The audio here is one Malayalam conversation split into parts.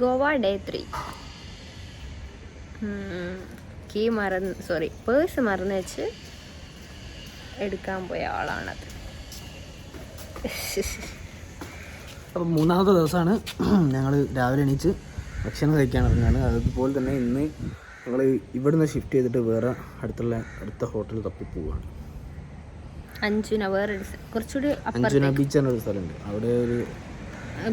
ഗോവ ഡേ 3. പേഴ്സ് മറന്ന് വെച്ച് എടുക്കാൻ പോയ ആളാണത്. അപ്പം മൂന്നാമത്തെ ദിവസമാണ് ഞങ്ങൾ രാവിലെ എണീച്ച് ഭക്ഷണം കഴിക്കാൻ ഇറങ്ങുകയാണ്. അതുപോലെ തന്നെ ഇന്ന് ഞങ്ങൾ ഇവിടുന്ന് ഷിഫ്റ്റ് ചെയ്തിട്ട് വേറെ അടുത്ത ഹോട്ടൽ തപ്പി പോവുകയാണ്. അഞ്ജുന കുറച്ചുകൂടി അഞ്ജുന ബീച്ച് എന്നൊരു സ്ഥലമുണ്ട്. അവിടെ ഒരു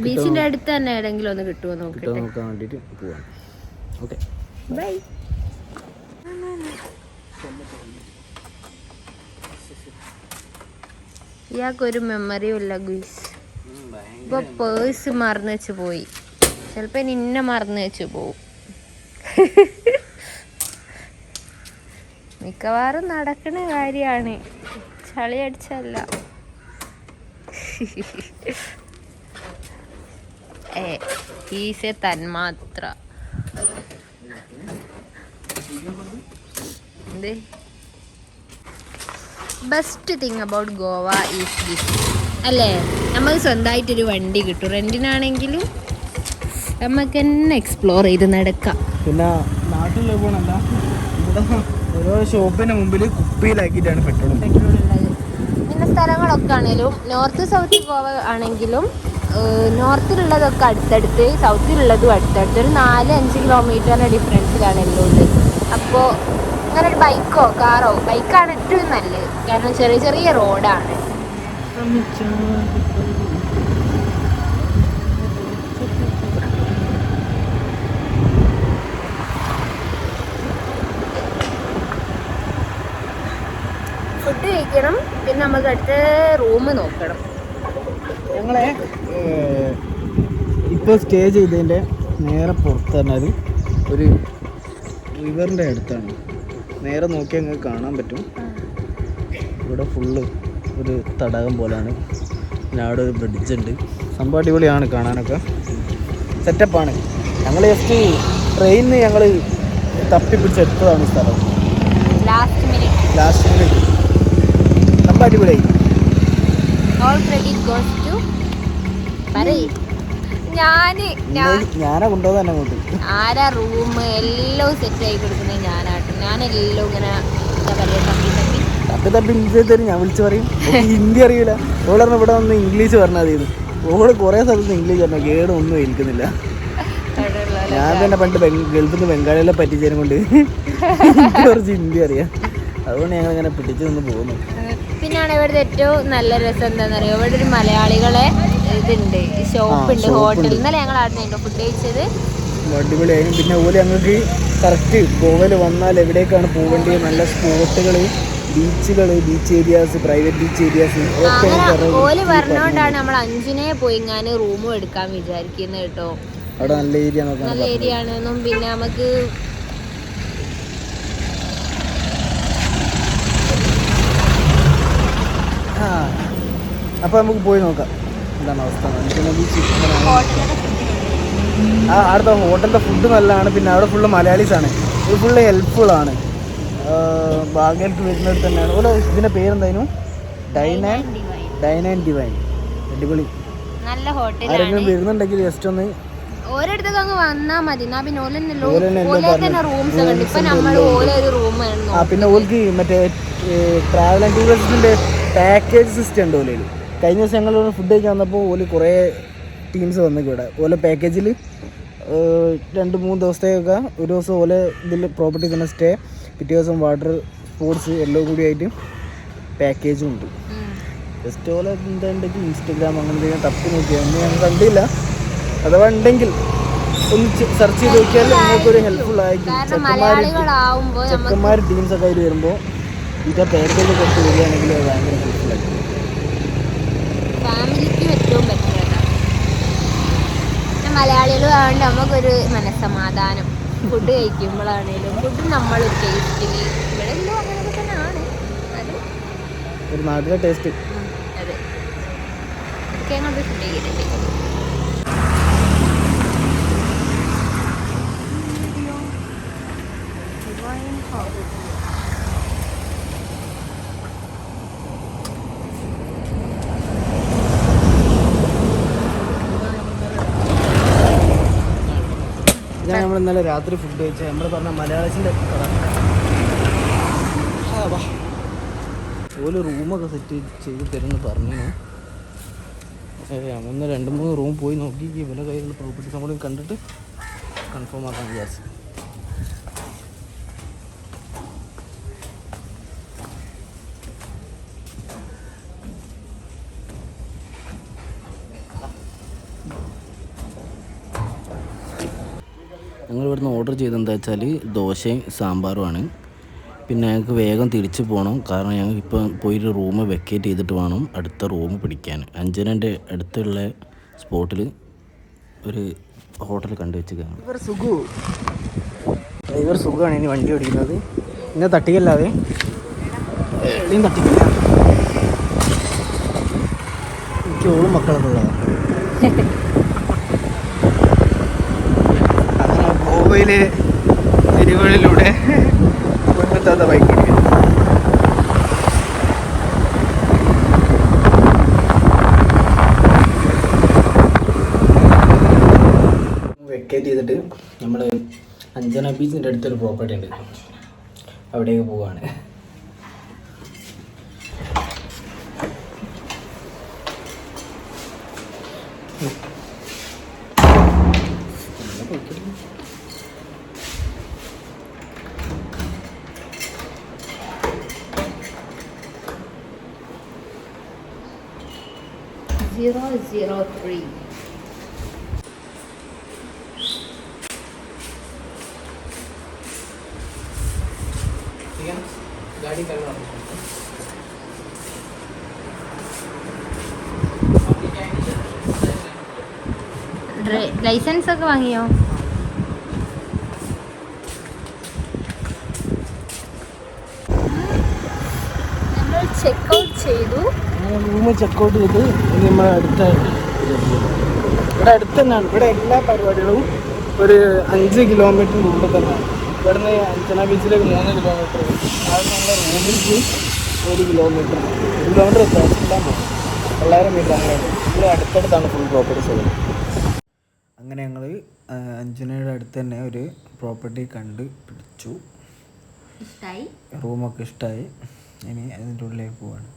ബീച്ചിന്റെ അടുത്ത് തന്നെ ഏതെങ്കിലും ഒന്ന് കിട്ടുമോ നോക്കാൻ വേണ്ടിയിട്ട് പോവാണ്. Okay bye. ഇയാൾക്കൊരു മെമ്മറിയും ഇല്ല ഗുയ്സ്. ഇപ്പൊ പേഴ്സ് മറന്നു വെച്ച് പോയി. ചിലപ്പോ നിന്നെ മറന്നു വെച്ച് പോവും. മിക്കവാറും നടക്കുന്ന കാര്യമാണ്, ചളി അടിച്ചല്ല. ഈസെ തന്മാത്ര. Best thing about Goa is this അല്ലേ? നമുക്ക് സ്വന്തമായിട്ടൊരു വണ്ടി കിട്ടും. റെന്റിനാണെങ്കിലും നമുക്ക് തന്നെ എക്സ്പ്ലോർ ചെയ്ത് നടക്കാം. പിന്നെ നാട്ടിലെ പോകണല്ല, ഇവിടെ ഓരോ ഷോപ്പിന്റെ മുമ്പിൽ കുപ്പിയിലാക്കിയിട്ടാണ് പെട്രോൾ ഉള്ളത്. പിന്നെ സ്ഥലങ്ങളൊക്കെ ആണെങ്കിലും നോർത്ത് സൗത്ത് ഗോവ ആണെങ്കിലും നോർത്തിലുള്ളതൊക്കെ അടുത്തടുത്ത്, സൗത്തിലുള്ളതും അടുത്തടുത്ത്. ഒരു 4-5 കിലോമീറ്ററിൻ്റെ ഡിഫറൻസിലാണ് എല്ലാം ഉള്ളത്. അപ്പോൾ അങ്ങനെ ഒരു ബൈക്കോ കാറോ, ബൈക്കാണ് ഏറ്റവും നല്ലത്. കാരണം ചെറിയ ചെറിയ റോഡാണ്. ഫുഡ് കഴിക്കണം, പിന്നെ നമുക്ക് അടുത്ത റൂം നോക്കണം. ഞങ്ങളെ ഇപ്പോൾ സ്റ്റേ ചെയ്തതിൻ്റെ നേരെ പുറത്ത് പറഞ്ഞാൽ ഒരു റിവറിൻ്റെ അടുത്താണ്. നേരെ നോക്കിയാൽ നിങ്ങൾക്ക് കാണാൻ പറ്റും. ഇവിടെ ഫുള്ള് ഒരു തടാകം പോലെയാണ്. പിന്നെ അവിടെ ഒരു ബ്രിഡ്ജുണ്ട്. സംഭവം അടിപൊളിയാണ്, കാണാനൊക്കെ സെറ്റപ്പാണ്. ഞങ്ങൾ ജസ്റ്റ് ട്രെയിനിന് ഞങ്ങൾ തപ്പിപ്പിടിച്ചെടുത്തതാണ് സ്ഥലം. ലാസ്റ്റ് മിനിറ്റ് സംഭവം അടിപൊളിയായി. ഞാനാ കൊണ്ടുപോകാൻ അങ്ങോട്ട്. ആരാ റൂം എല്ലാം സെറ്റ് ആയി കൊടുക്കുന്നത് ഞാനാട്ടോ. ഞാനെല്ലാം ഇങ്ങനെ തപ്പി ഇംഗ്ലീഷ് തരും. ഞാൻ വിളിച്ചു പറയും ഹിന്ദി അറിയില്ല. ഓളറിന് ഇവിടെ വന്ന് ഇംഗ്ലീഷ് പറഞ്ഞാൽ മതി. ഓള് കുറേ സ്ഥലത്ത് ഇംഗ്ലീഷ് പറഞ്ഞാൽ കേടൊന്നും ഏൽക്കുന്നില്ല. ഞാൻ തന്നെ പണ്ട് ഗൾഫിൽ നിന്ന് ബംഗാളികളെ പറ്റിച്ചതിനെ കൊണ്ട് കുറച്ച് ഹിന്ദി അറിയാം. അതുകൊണ്ട് ഞങ്ങൾ ഇങ്ങനെ പിടിച്ചു നിന്ന് പോകുന്നു. പിന്നെയാണ് ഇവിടുത്തെ ഏറ്റവും നല്ല രസം എന്താണെന്ന് അറിയാം, ഇവിടെ ഒരു മലയാളികളെ ഇതുണ്ട്, ഷോപ്പുണ്ട്, ഹോട്ടൽ. ഇന്നലെ ഞങ്ങൾ അവിടെ ഫുഡ് കഴിച്ചത്. അടിപൊളിയായിരുന്നു. പിന്നെ ഓല് ഞങ്ങൾക്ക് കറക്റ്റ് ഗോവയിൽ വന്നാൽ എവിടേക്കാണ് പോകേണ്ടത്, നല്ല സ്പോട്ടുകൾ, ബീച്ചുകൾ, beach areas, private beach areas ഓല് പറഞ്ഞോണ്ടാണ് നമ്മൾ അഞ്ചിനെ പോയി ഞാൻ റൂമും എടുക്കാൻ വിചാരിക്കുന്നത് കേട്ടോ. അവിടെ നല്ല ഏരിയ, നല്ല ഏരിയ ആണെന്നും പിന്നെ നമുക്ക് അപ്പോൾ നമുക്ക് പോയി നോക്കാം എന്താണ് അവസ്ഥ. അവിടുത്തെ ഹോട്ടലിൻ്റെ ഫുഡ് നല്ലതാണ്. പിന്നെ അവിടെ ഫുള്ള് മലയാളീസാണ്. ഇത് ഫുള്ള് ഹെൽപ്ഫുള്ളാണ്. ബാഗേൽക്ക് വരുന്നത് തന്നെയാണ്. ഓരോ ഇതിൻ്റെ പേരെന്തായിരുന്നു? Dine and divine. അടിപൊളി. നല്ല ഹോട്ടൽ. ആരെങ്കിലും വരുന്നുണ്ടെങ്കിൽ ജസ്റ്റ് ഒന്ന് ഓരോരുത്തർക്ക് അങ്ങ് വന്നാൽ മതി. പിന്നെ ഓൽക്ക് മറ്റേ ട്രാവൽ ആൻഡ് ടൂറിസത്തിൻ്റെ പാക്കേജ് സിസ്റ്റം ഉണ്ട് ഓലയിൽ. കഴിഞ്ഞ ദിവസം ഞങ്ങൾ ഫുഡ് കഴിക്കാൻ വന്നപ്പോൾ ഓല് കുറേ ടീംസ് വന്നിട്ട് ഇവിടെ ഓല പാക്കേജിൽ 2-3 ദിവസത്തേക്കൊക്കെ, ഒരു ദിവസം ഓല ഇതിൽ പ്രോപ്പർട്ടി തന്നെ സ്റ്റേ, പിറ്റേ ദിവസം വാട്ടർ സ്പോർട്സ് എല്ലാം കൂടി ആയിട്ട് പാക്കേജും ഉണ്ട്. ജസ്റ്റ് ഓല എന്താണെങ്കിൽ ഇൻസ്റ്റഗ്രാം അങ്ങനെ തപ്പി നോക്കിയാൽ ഒന്നും ഞങ്ങൾ കണ്ടില്ല. അഥവാ ഉണ്ടെങ്കിൽ ഒന്ന് സെർച്ച് ചെയ്ത് നോക്കിയാൽ നിങ്ങൾക്കൊരു ഹെൽപ്ഫുൾ ആയിരിക്കും. ചെക്കന്മാർ ടീംസൊക്കെ ആയിട്ട് വരുമ്പോൾ ഇതൊക്കെ പാക്കേജ് കുറച്ച് വരികയാണെങ്കിൽ അത് ഭയങ്കര ഹെൽപ്ഫുൾ ആയിരിക്കും. ഫാമിലിക്ക് ഏറ്റവും ബെറ്റർ അതാണ്. മലയാളികൾ ആയതുകൊണ്ട് നമുക്കൊരു മനസ്സമാധാനം. ഫുഡ് കഴിക്കുമ്പോഴാണേലും ഫുഡ് നമ്മൾ ടേസ്റ്റിൽ ഇവിടെ എല്ലാം അങ്ങനെയൊക്കെ തന്നെയാണ്. ഒരു നാട്ടിലെ ടേസ്റ്റ്. അതെ, ഒക്കെ കൊണ്ട് ഫുഡ് ചെയ്തിട്ടുണ്ട്. ഞാൻ നമ്മൾ ഇന്നലെ രാത്രി ഫുഡ് കഴിച്ചാൽ നമ്മൾ പറഞ്ഞ മലയാളീസിൻ്റെ കട. ഓല് റൂമൊക്കെ സെറ്റ് ചെയ്ത് തരുമെന്ന് പറഞ്ഞു. ഒന്ന് 2-3 റൂം പോയി നോക്കി ഇവരെ കയ്യിലുള്ള പ്രോപ്പർട്ടീസ് നമ്മൾ കണ്ടിട്ട് കൺഫേം ആക്കാൻ വിചാരിച്ചു. ഞങ്ങൾ ഇവിടുന്ന് ഓർഡർ ചെയ്തെന്താ വെച്ചാൽ ദോശയും സാമ്പാറുമാണ്. പിന്നെ ഞങ്ങൾക്ക് വേഗം തിരിച്ചു പോകണം, കാരണം ഞങ്ങൾ ഇപ്പോൾ പോയിട്ട് റൂം വെക്കേറ്റ് ചെയ്തിട്ട് വേണം അടുത്ത റൂം പിടിക്കാൻ. അഞ്ചനൻ്റെ അടുത്തുള്ള സ്പോട്ടിൽ ഒരു ഹോട്ടൽ കണ്ടു വെച്ചിരിക്കുകയാണ്. ഡ്രൈവർ സുഖമാണ് ഇനി വണ്ടി ഓടിക്കുന്നത്. ഇങ്ങനെ തട്ടിക്കല്ലാതെ എവിടെയും തട്ടിക്കില്ല. എനിക്ക് ഓളും മക്കളൊക്കെ ഉള്ളതാണ്. അങ്ങനെ ഗോവയിലെ തെരുവുകളിലൂടെ കൊണ്ടെത്താത്ത ബൈക്ക് വെക്കേറ്റ് ചെയ്തിട്ട് നമ്മൾ അഞ്ചന ബീച്ചിൻ്റെ അടുത്തൊരു പ്രോപ്പർട്ടി ഉണ്ട്, അവിടേക്ക് പോവാണ്. गाड़ी करवा ലൈസൻസ് ഒക്കെ വാങ്ങിയോ? നമ്മൾ ചെക്കൗട്ട് ചെയ്തു. റൂം ചെക്കൗട്ട് ചെയ്ത് നമ്മൾ ഇവിടെ അടുത്ത് തന്നെയാണ്. ഇവിടെ എല്ലാ പരിപാടികളും ഒരു 5 കിലോമീറ്റർ മുമ്പ് തന്നെയാണ്. ഇവിടുന്ന് അഞ്ചന ബീച്ചിലേക്ക് 3 കിലോമീറ്റർ, അത് നമ്മുടെ റൂമിലേക്ക് 1 കിലോമീറ്റർ വ്യത്യാസം 900 മീറ്റർ. അങ്ങനെ ഇവിടെ അടുത്തടുത്താണ് ഫുൾ പ്രോപ്പർട്ടീസ് ഉള്ളത്. അങ്ങനെ ഞങ്ങൾ അഞ്ചനയുടെ അടുത്ത് തന്നെ ഒരു പ്രോപ്പർട്ടി കണ്ട് പിടിച്ചു. റൂമൊക്കെ ഇഷ്ടമായി. ഇനി അതിൻ്റെ ഉള്ളിലേക്ക് പോവാണ്.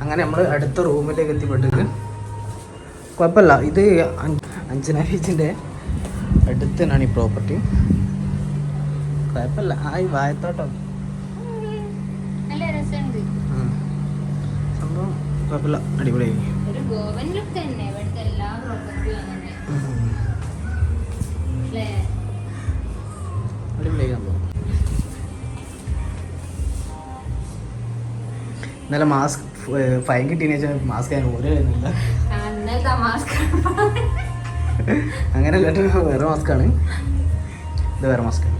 അങ്ങനെ നമ്മൾ അടുത്ത റൂമിലേക്ക് എത്തിപ്പെട്ടിട്ട് കുഴപ്പമില്ല. ഇത് അഞ്ചന ബീച്ചിൻ്റെ അടുത്ത് തന്നെയാണ് ഈ പ്രോപ്പർട്ടി. കുഴപ്പമില്ല. ആ ഈ വായത്തോട്ടം സംഭവം കുഴപ്പമില്ല, അടിപൊളിയായി. അടിപൊളിയായി സംഭവം. ഇന്നലെ മാസ്ക് ഫൈൻ കിട്ടിയെന്ന് വെച്ചാൽ മാസ്ക് ഞാൻ ഓരോ വരുന്നില്ല. അങ്ങനെ അല്ല, വേറെ മാസ്കാണ്. ഇത് വേറെ മാസ്കാണ്.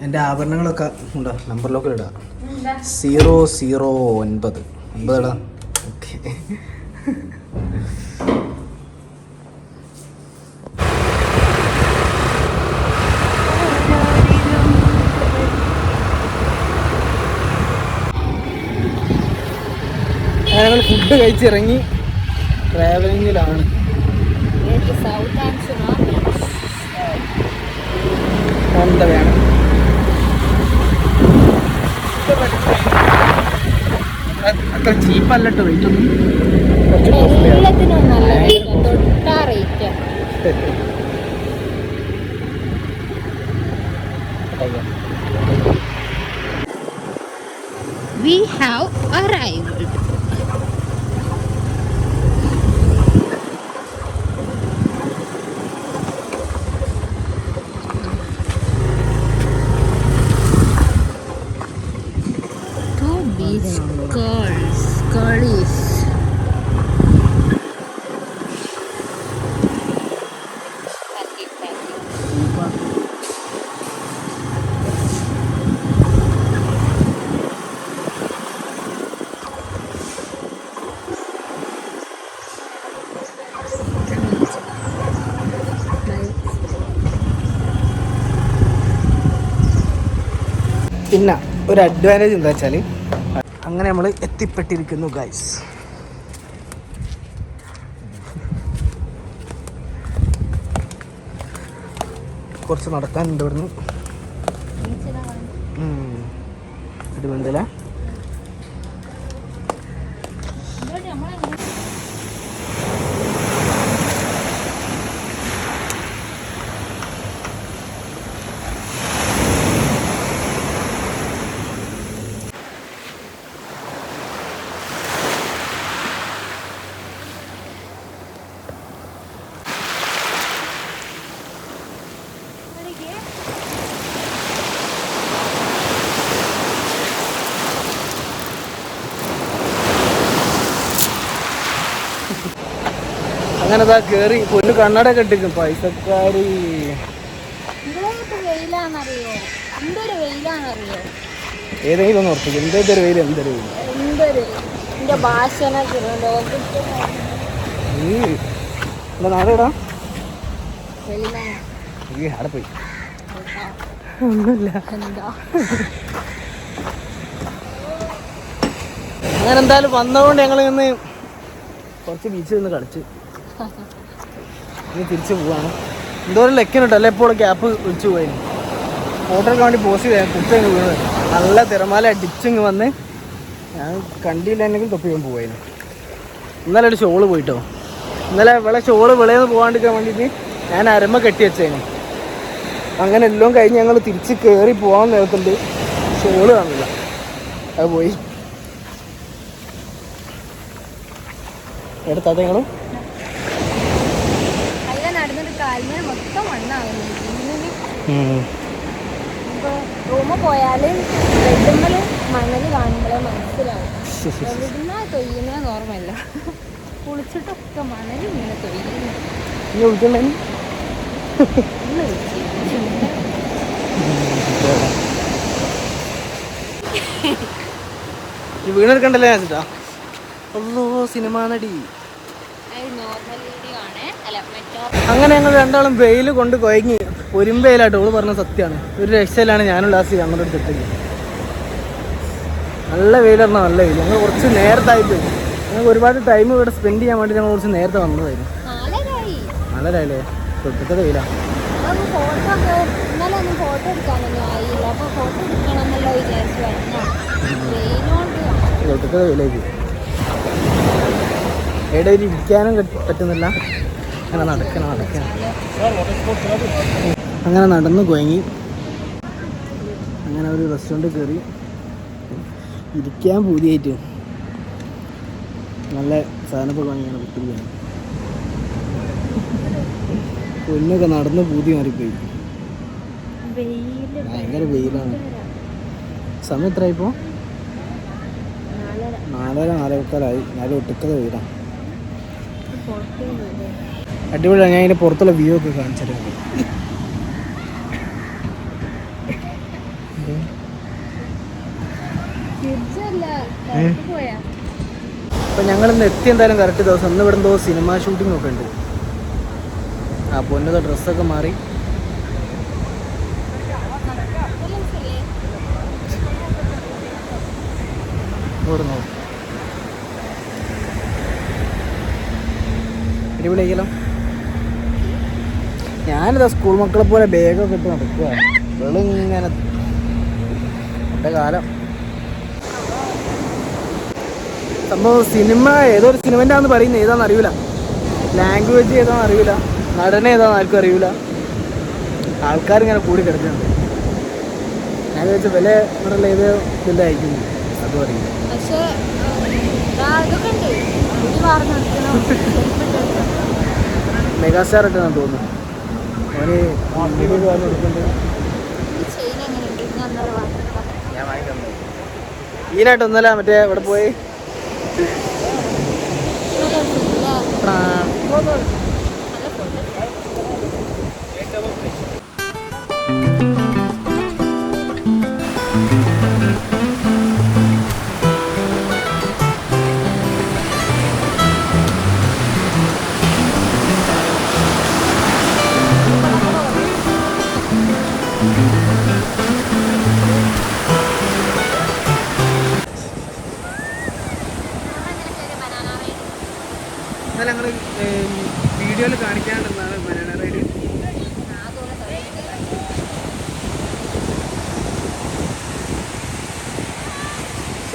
എൻ്റെ ആഭരണങ്ങളൊക്കെ ഉണ്ടോ? നമ്പറിലൊക്കെ ഇടാം. 009 ഇടാ. ഓക്കെ. ഞങ്ങൾ ഫുഡ് കഴിച്ചിറങ്ങി ട്രാവലിങ്ങിലാണ്. എന്താ വേണം അത്ര ചീപ്പല്ലോ റേറ്റ് ഒന്നും. We have arrived. Curries. പിന്നെ ഒരു അഡ്വാൻറ്റേജ് എന്താ വെച്ചാൽ അങ്ങനെ നമ്മൾ എത്തിപ്പെട്ടിരിക്കുന്നു ഗൈസ്. കുറച്ച് നടക്കാനുണ്ട് ഇവിടുന്ന്. അടിപൊളിയല്ലേ? അങ്ങനെ ഇതാ കയറി പൊന്നു കണ്ണടയൊക്കെ ഇട്ടിരിക്കും പൈസക്കാരി. ഏതെങ്കിലും ഒന്ന് ഉറപ്പിക്കും. എന്തൊരു വെയിൽ, എന്തൊരു വെയിൽ. നാടെടാ അവിടെ പോയി ഒന്നുമില്ല. അങ്ങനെ എന്തായാലും വന്നതുകൊണ്ട് ഞങ്ങൾ ഇന്ന് കുറച്ച് ബീച്ചിൽ നിന്ന് കളിച്ച് ഇനി തിരിച്ചു പോവാണ്. എന്തോരം ലെക്കിനുണ്ട് അല്ലേ? എപ്പോഴും ക്യാപ്പ് വിളിച്ചു പോയി. ഫോട്ടോയ്ക്ക് വേണ്ടി പോസ്റ്റ് ചെയ്യാൻ കുറ്റങ്ങ് വീണത്. നല്ല തിരമാല അടിച്ചിങ്ങ് വന്ന് ഞാൻ കണ്ടില്ലെങ്കിൽ തൊപ്പി ഞാൻ പോവായിരുന്നു. ഇന്നലെ ഒരു ഷോള് പോയിട്ടോ. ഇന്നലെ ഇവിടെ ഷോള് വിളയെന്ന് പോകാണ്ടിരിക്കാൻ വേണ്ടിയിട്ട് ഞാൻ അരമ കെട്ടി വെച്ചേന്. അങ്ങനെ എല്ലാം കഴിഞ്ഞ് ഞങ്ങൾ തിരിച്ച് കയറി പോകാൻ നേരത്തുണ്ട് ഷോള് കാണില്ല. അത് പോയി. എടുത്താത്ത ഞങ്ങൾ റൂമ് പോയാല് മണല് കാണുമ്പോഴേ മനസ്സിലാവും എവിടുന്നാ തൊയ്യുന്നതെന്ന് ഓർമ്മയില്ല. കുളിച്ചിട്ടൊക്കെ മണല് ഇങ്ങനെ തൊയ്യുന്നു. വീണെടുക്കണ്ടല്ലേ വെച്ചിട്ടാ. അല്ലോ സിനിമ നടി. അങ്ങനെ ഞങ്ങൾ രണ്ടാളും വെയിൽ കൊണ്ട് കൊയങ്ങി പൊരുമ്പയിലായിട്ട്. ഓള് പറഞ്ഞ സത്യമാണ്. ഒരു രക്ഷയിലാണ് ഞാനും ലാസ്റ്റ് ഞങ്ങളുടെ അടുത്തെത്തില്ല. നല്ല വെയിൽ പറഞ്ഞാൽ നല്ല വെയിൽ. ഞങ്ങൾ കുറച്ച് നേരത്തായിട്ട് ഞങ്ങൾക്ക് ഒരുപാട് ടൈം ഇവിടെ സ്പെൻഡ് ചെയ്യാൻ വേണ്ടി ഞങ്ങൾ കുറച്ച് നേരത്തെ വന്നതായിരുന്നു. നല്ലതായില്ലേ? തൊട്ടത്തെ വെയിലാണ്. തൊട്ടത്തെ വെയിലേക്ക് എവിടെ ഇരിക്കാനും പറ്റുന്നില്ല. അങ്ങനെ നടക്കണം. അങ്ങനെ നടന്ന് കുഴങ്ങി. അങ്ങനെ ഒരു റെസ്റ്റോറൻറ്റ് കയറി ഇരിക്കാൻ പൂതിയായിട്ട് നല്ല സാധനമൊക്കെ വാങ്ങിയാണ് കുട്ടിയാണ്. പൊന്നൊക്കെ നടന്ന് പൂതി മാറിപ്പോയി. ഭയങ്കര വെയിലാണ്. സമയം എത്രയായിപ്പോൾ? 4:45. ഞാൻ ഒട്ടുക്കത വെയിലാണ്. അടിപൊളിയാണ്. ഞാൻ അതിൻ്റെ പുറത്തുള്ള വ്യൂ ഒക്കെ കാണിച്ചത്. അപ്പം ഞങ്ങളിന്ന് എത്തി എന്തായാലും കറക്റ്റ് ദിവസം. ഇന്ന് ഇവിടെ എന്തോ സിനിമ ഷൂട്ടിംഗ് ഒക്കെ ഉണ്ട്. ആ പൊന്നത്തെ ഡ്രസ്സൊക്കെ മാറി. അടിപൊളിയാക്കലോ. ഞാനിതാ സ്കൂൾ മക്കളെ പോലെ ബാഗൊക്കെ ഇട്ട് നടക്കുക. വെളിങ്ങനെ എൻ്റെ കാലം. സംഭവം സിനിമ ഏതൊരു സിനിമൻ്റെ ആണെന്ന് പറയുന്നത് ഏതാണെന്ന് അറിയില്ല. ലാംഗ്വേജ് ഏതാണെന്ന് അറിയില്ല. നടന ഏതാണെന്ന് ആർക്കും അറിയില്ല. ആൾക്കാരിങ്ങനെ കൂടി കിടക്കുന്നുണ്ട്. ഞാൻ ചോദിച്ചാൽ വില ഇവിടെയുള്ള ഏത് ഇതിൻ്റെ അയക്കുന്നു അതും അറിയില്ല. മെഗാസ്റ്റാർ ഒക്കെ ഞാൻ തോന്നുന്നു. അവന് എടുക്കുന്നുണ്ട്. ഞാൻ വാങ്ങിക്കുന്നു. ഈനായിട്ടൊന്നല്ല മറ്റേ ഇവിടെ പോയി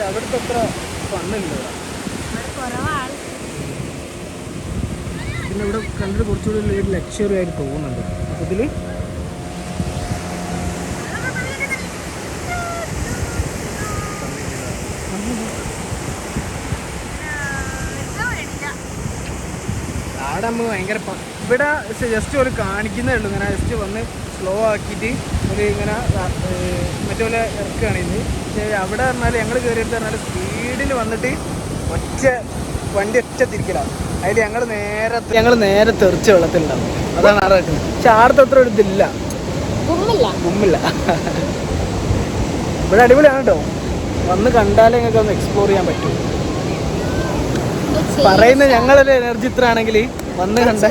പക്ഷെ അവിടുത്തെ അത്ര ഫണ്ണില്ല. കുറവാണ്. പിന്നെ ഇവിടെ കണ്ടിട്ട് കുറച്ചുകൂടി ഒരു ലക്ഷറി ആയിട്ട് തോന്നുന്നുണ്ട്. മൊത്തത്തിൽ അവിടെ നമ്മൾ ഭയങ്കര ഇവിടെ ജസ്റ്റ് ഒരു കാണിക്കുന്നേ ഉള്ളൂ. ഇങ്ങനെ ജസ്റ്റ് വന്ന് സ്ലോ ആക്കിയിട്ട് ഒരു ഇങ്ങനെ മറ്റേ പോലെ ഇറക്കുകയാണ് ഇന്ന്. പക്ഷേ അവിടെ പറഞ്ഞാൽ ഞങ്ങൾ കയറിയിട്ട് പറഞ്ഞാൽ സ്പീഡിൽ വന്നിട്ട് വണ്ടി ഒറ്റ തിരിക്കലാണ്. അതിൽ ഞങ്ങൾ നേരെ തെറിച്ച വെള്ളത്തിലുണ്ടാവും. അതാണ് അവിടെ വെക്കുന്നത്. പക്ഷെ ആടത്തെ അത്ര ഒരു ഇതില്ല, ഗുമ്മില്ല. ഇവിടെ അടിപൊളിയാണ് കേട്ടോ. വന്ന് കണ്ടാലേ നിങ്ങൾക്ക് ഒന്ന് എക്സ്പ്ലോർ ചെയ്യാൻ പറ്റും. പറയുന്ന ഞങ്ങളൊരു എനർജി ഇത്ര ആണെങ്കിൽ വന്ന് കണ്ട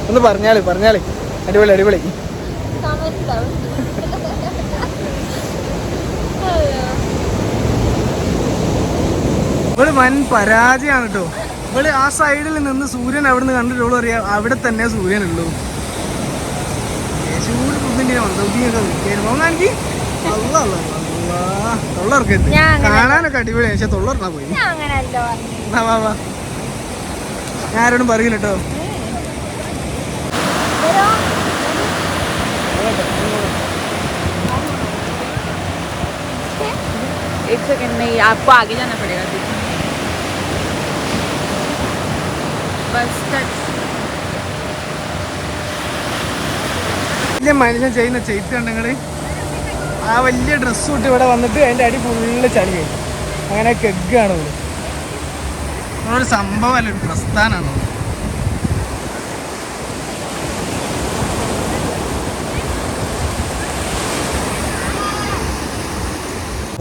ഒന്ന് പറഞ്ഞാല് അടിപൊളി. ഇവള് വൻ പരാജയമാണ് കേട്ടോ. ഇവള് ആ സൈഡിൽ നിന്ന് സൂര്യൻ അവിടെ നിന്ന് കണ്ടിട്ടുള്ളൂ അറിയാം. അവിടെ തന്നെ സൂര്യനുള്ളൂ. ചൂട് കുതിൻ്റെ നോക്കാണെങ്കിൽ തൊള്ളർക്കരുത്. കാണാനൊക്കെ അടിപൊളിയാണ്, പക്ഷെ തൊള്ളർക്കാ പോയി. ഞാൻ ആരോടും പറയില്ല കേട്ടോ. एक सेकंड नहीं, आपको आगे जाना पड़ेगा. बस टच. വലിയ മനുഷ്യൻ ചെയ്യുന്ന ചെയ്ത്ത് കണ്ടെങ്കിൽ ആ വലിയ ഡ്രസ്സ് ഇട്ട് ഇവിടെ വന്നിട്ട് അതിൻ്റെ അടി ഫുള്ള് ചളിയായി. അങ്ങനെ കെഗ്ഗാണ് ഇവിടെ. ഒരു സംഭവമല്ല, ഒരു പ്രസ്ഥാനമാണ്.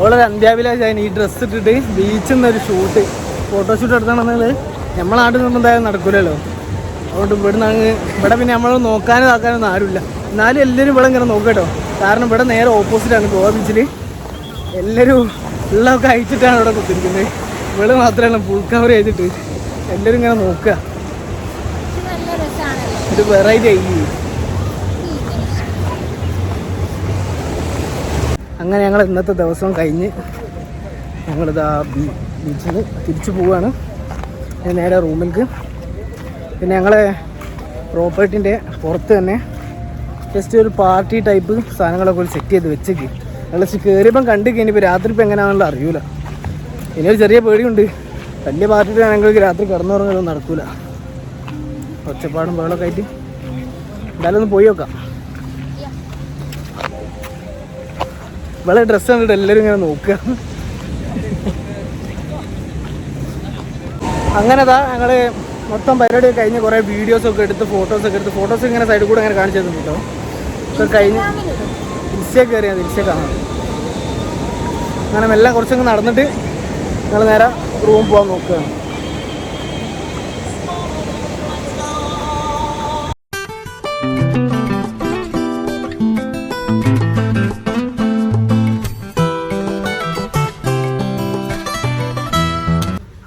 ഓളൊരു അന്ത്യാഭിലാഷായി ഈ ഡ്രസ്സ് ഇട്ടിട്ട് ബീച്ചിൽ നിന്നൊരു ഫോട്ടോഷൂട്ട് എടുത്താണെന്നത് നമ്മളെ നാട്ടിൽ നിന്നും എന്തായാലും നടക്കില്ലല്ലോ. അതുകൊണ്ട് ഇവിടെ പിന്നെ നമ്മൾ നോക്കാനും ഇതാക്കാനൊന്നും ആരുമില്ല. എന്നാലും എല്ലാവരും ഇവിടെ ഇങ്ങനെ നോക്കട്ടോ. കാരണം ഇവിടെ നേരെ ഓപ്പോസിറ്റാണ് ഗോവ ബീച്ചിൽ. എല്ലാവരും വെള്ളമൊക്കെ അയച്ചിട്ടാണ് ഇവിടെ കുത്തിരിക്കുന്നത്. ഇവിടെ മാത്രമല്ല ഫുൾ കവർ ചെയ്തിട്ട് എല്ലാവരും ഇങ്ങനെ നോക്കുക. ഒരു വെറൈറ്റി ആയി. അങ്ങനെ ഞങ്ങൾ ഇന്നത്തെ ദിവസം കഴിഞ്ഞ് ഞങ്ങളിതാ ബീച്ചിൽ നിന്ന് തിരിച്ചു പോവുകയാണ് നേരെ റൂമിലേക്ക്. പിന്നെ ഞങ്ങളെ പ്രോപ്പർട്ടിൻ്റെ പുറത്ത് തന്നെ ജസ്റ്റ് ഒരു പാർട്ടി ടൈപ്പ് സാധനങ്ങളൊക്കെ സെറ്റ് ചെയ്ത് വെച്ചേക്ക്. ഞങ്ങൾ കയറിയപ്പം കണ്ടു കഴിഞ്ഞിപ്പോൾ രാത്രി ഇപ്പം എങ്ങനെയാണെന്നുള്ള അറിയില്ല. ഇനിയൊരു ചെറിയ പേടിയുണ്ട്. വലിയ പാർട്ടിയിൽ ഞങ്ങൾക്ക് രാത്രി കിടന്നുറങ്ങുന്നതൊന്നും നടക്കില്ല. ഒച്ചപ്പാടും ബഹളമൊക്കെ ആയിട്ട് എന്തായാലും ഒന്ന് പോയി നോക്കാം. വളരെ ഡ്രസ്സ് കണ്ടിട്ട് എല്ലാവരും ഇങ്ങനെ നോക്കുക. അങ്ങനെതാ ഞങ്ങൾ മൊത്തം പരിപാടിയൊക്കെ കഴിഞ്ഞ് കുറേ വീഡിയോസൊക്കെ എടുത്ത് ഫോട്ടോസ് ഇങ്ങനെ സൈഡിൽ കൂടെ അങ്ങനെ കാണിച്ചു തന്നു കേട്ടോ. ഒക്കെ കഴിഞ്ഞ് ഇൻസ്റ്റയിൽ കയറിയാൽ ഇൻസ്റ്റയിൽ കാണാം. അങ്ങനെ മെല്ലെ കുറച്ചൊക്കെ നടന്നിട്ട് ഞങ്ങൾ നേരെ റൂം പോകാൻ നോക്കുകയാണ്.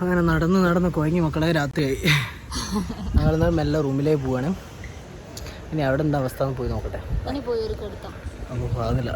അങ്ങനെ നടന്ന് കുഴങ്ങി മക്കളെ രാത്രിയായി. ഞങ്ങൾ മെല്ലെ റൂമിലേക്ക് പോവാണ്. ഇനി അവിടെ എന്താ അവസ്ഥ എന്ന് പോയി നോക്കട്ടെ. അപ്പോൾ ആകുന്നില്ല.